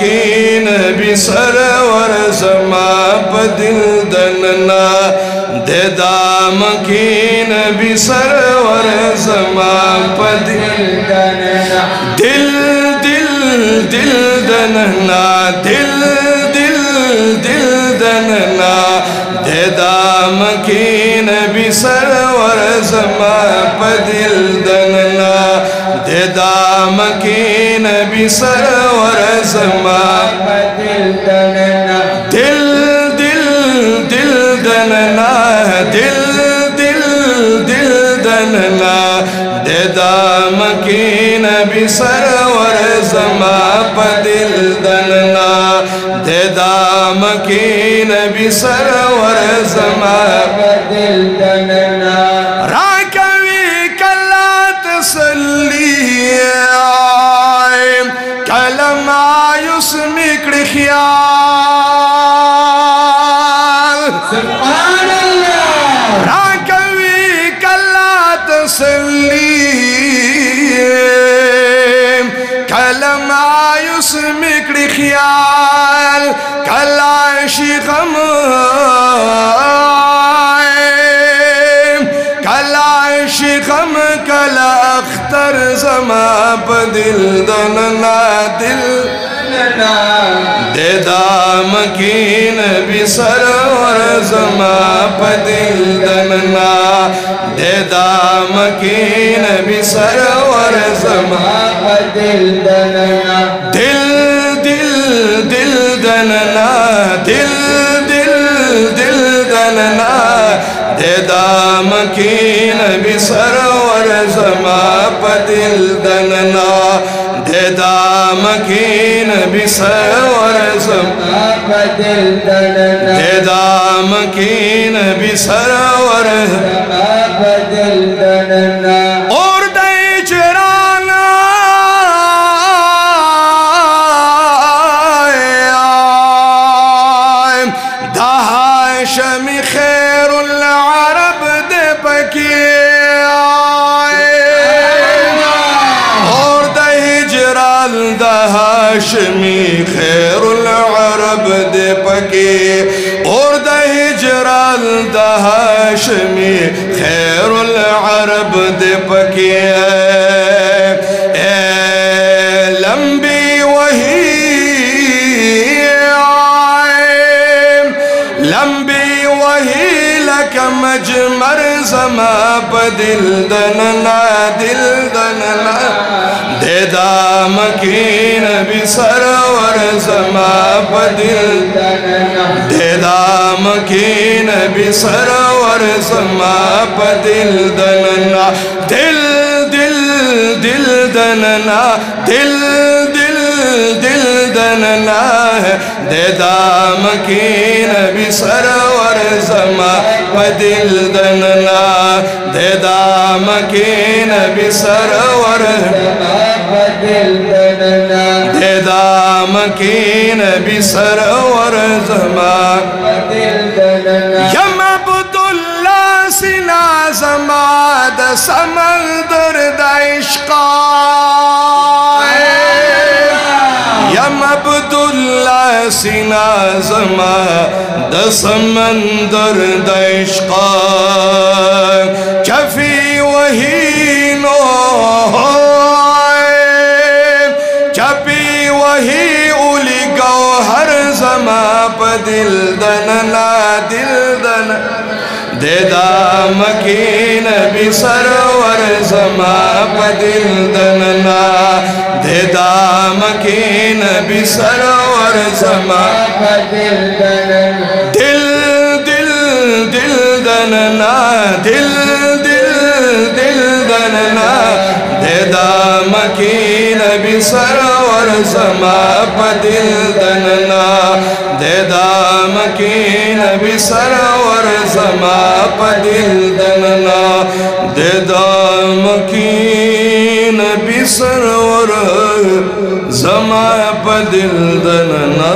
मकीन भी सरवर ज़मा पदिल दनना दे दामकीन भी सरवर ज़मा पदिल दनना दिल दिल दिल दनना दिल दिल दिल दनना दे दामकीन भी सरवर ज़मा पदिल दनना दे दामकीन भी सरवर ज़मा पदिल दनना दिल दिल दिल दनना दिल दिल दिल दनना दे दामकीन भी सरवर ज़मा पदिल दनना दे दामकीन भी सरवर ज़मा पदिल दनना राकवी कला तसल्ली कलम आयुस मिक्र ख्याल सुभान अल्लाह राकवी कला तसल्ली कलम आयुस मिक्र ख्याल कलाशी गम कलाशी गम कला अख्तर ज़मा पदिल दनना दिल दे दामकीन भी सरवर ज़मा पदिल दनना दे दामकीन भी सरवर ज़मा पदिल दनना दिल दिल दिल दनना दिल दिल दिल दनना दे दामकीन भी सरवर ज़मा पदिल दनना दे दामकीन भी सरवर ज़मा पदिल दनना दे दामकीन भी सरवर ज़मा पदिल दनना और दे चराना दाशमी खैरुल अरब दे पकी हाशमी खैरुल अरब दे पके और द हिजराल द हाशमी खैरुल अरब दे पके लंबी वही लंबी वही लक मजमर ज़मा पदिल दनना दिल दनना दे दामकीन भी सरवर ज़मा पदिल दनना दे दामकीन भी सरवर ज़मा पदिल दनना दिल दिल दिल दनना दिल दिल दिल दनना दे दामकीन भी सरवर ज़मा पदिल दनना दे दामकीन भी सरवर पदिल दनना दे दामकीन भी सरवर ज़मा पदिल दनना यम अब्दुल्ला सिना ज़मा द समंदर द इश्क़ा यम अब्दुल्ला सिना ज़मा द समंदर द इश्क़ा चफी वही नो चपी वही उली गौहर ज़मा पदिल दनना दिल दन दे दामकीन भी सरवर ज़मा पदिल दनना दे दामकीन भी सरवर ज़मा पदिल दनना दिल दिल दिल दनना दिल दिल दिल दनना दे दामकीन भी सरवर ज़मा पदिल दनना दे दामकीन भी सरवर ज़मा पदिल दनना दे दामकीन भी सरवर ज़मा पदिल दनना